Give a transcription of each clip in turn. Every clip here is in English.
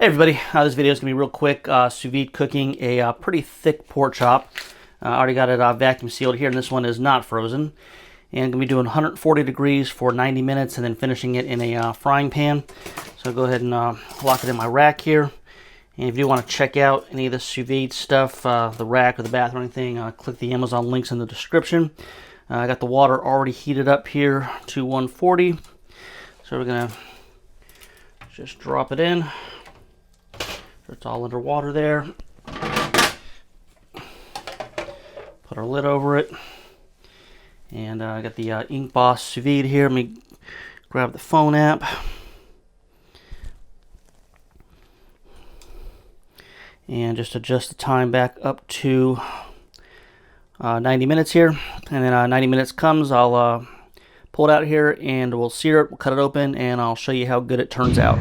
Hey everybody, this video is going to be real quick. Sous vide cooking a pretty thick pork chop. I already got it vacuum sealed here, and this one is not frozen. And I'm going to be doing 140 degrees for 90 minutes and then finishing it in a frying pan. So I'll go ahead and lock it in my rack here. And if you want to check out any of the sous vide stuff, the rack or the bath or anything, click the Amazon links in the description. I got the water already heated up here to 140. So we're going to just drop it in. It's all underwater there. Put our lid over it. And I got the Ink Boss Sous Vide here. Let me grab the phone app. And just adjust the time back up to 90 minutes here. And then 90 minutes comes, I'll pull it out here and we'll sear it, we'll cut it open, and I'll show you how good it turns out.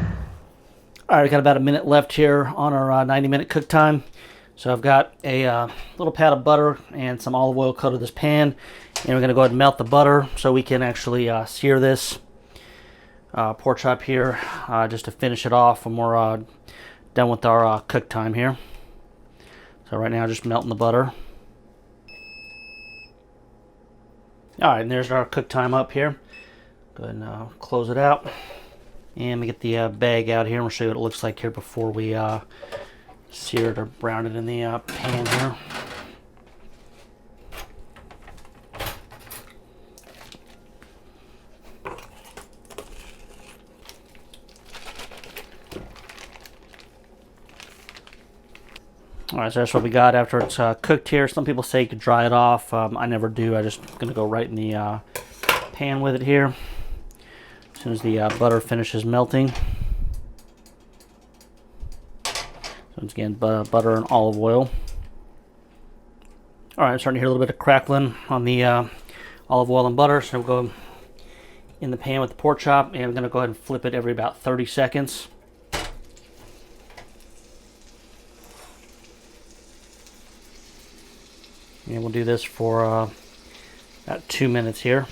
Alright, we got about a minute left here on our 90-minute cook time. So I've got a little pat of butter and some olive oil coated this pan. And we're going to go ahead and melt the butter so we can actually sear this pork chop here just to finish it off when we're done with our cook time here. So right now just melting the butter. Alright, and there's our cook time up here. Go ahead and close it out. And we get the bag out here, and we'll show you what it looks like here before we sear it or brown it in the pan here. Alright, so that's what we got after it's cooked here. Some people say you could dry it off. I never do. I'm just going to go right in the pan with it here. As soon as the butter finishes melting. So once again, butter and olive oil. Alright, I'm starting to hear a little bit of crackling on the olive oil and butter. So we'll go in the pan with the pork chop, and I'm going to go ahead and flip it every about 30 seconds. And we'll do this for about 2 minutes here.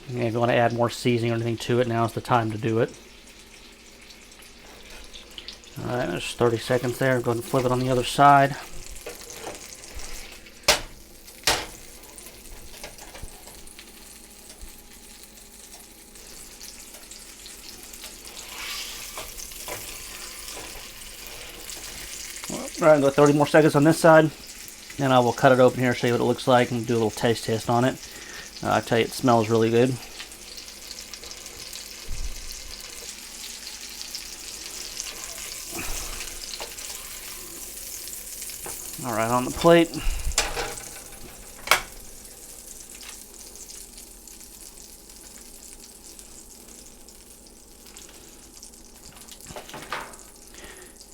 And if you want to add more seasoning or anything to it, now's the time to do it. Alright, there's 30 seconds there. Go ahead and flip it on the other side. Alright, go 30 more seconds on this side. And I will cut it open here, show you what it looks like, and do a little taste test on it. I tell you, it smells really good. Alright, on the plate.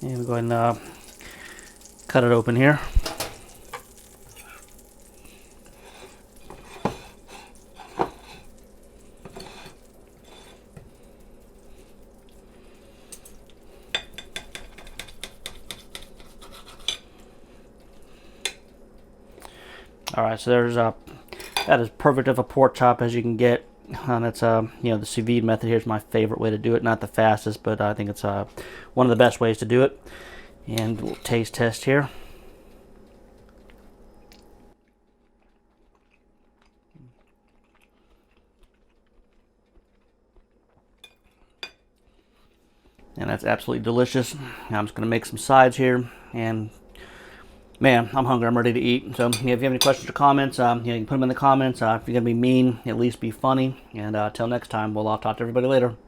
And we'll go ahead and cut it open here. Alright, so there's that is perfect of a pork chop as you can get. That's you know, the sous vide method here is my favorite way to do it. Not the fastest, but I think it's one of the best ways to do it. And a little taste test here. And that's absolutely delicious. Now I'm just going to make some sides here, and man, I'm hungry. I'm ready to eat. So if you have any questions or comments, you can put them in the comments. If you're going to be mean, at least be funny. And until next time, I'll talk to everybody later.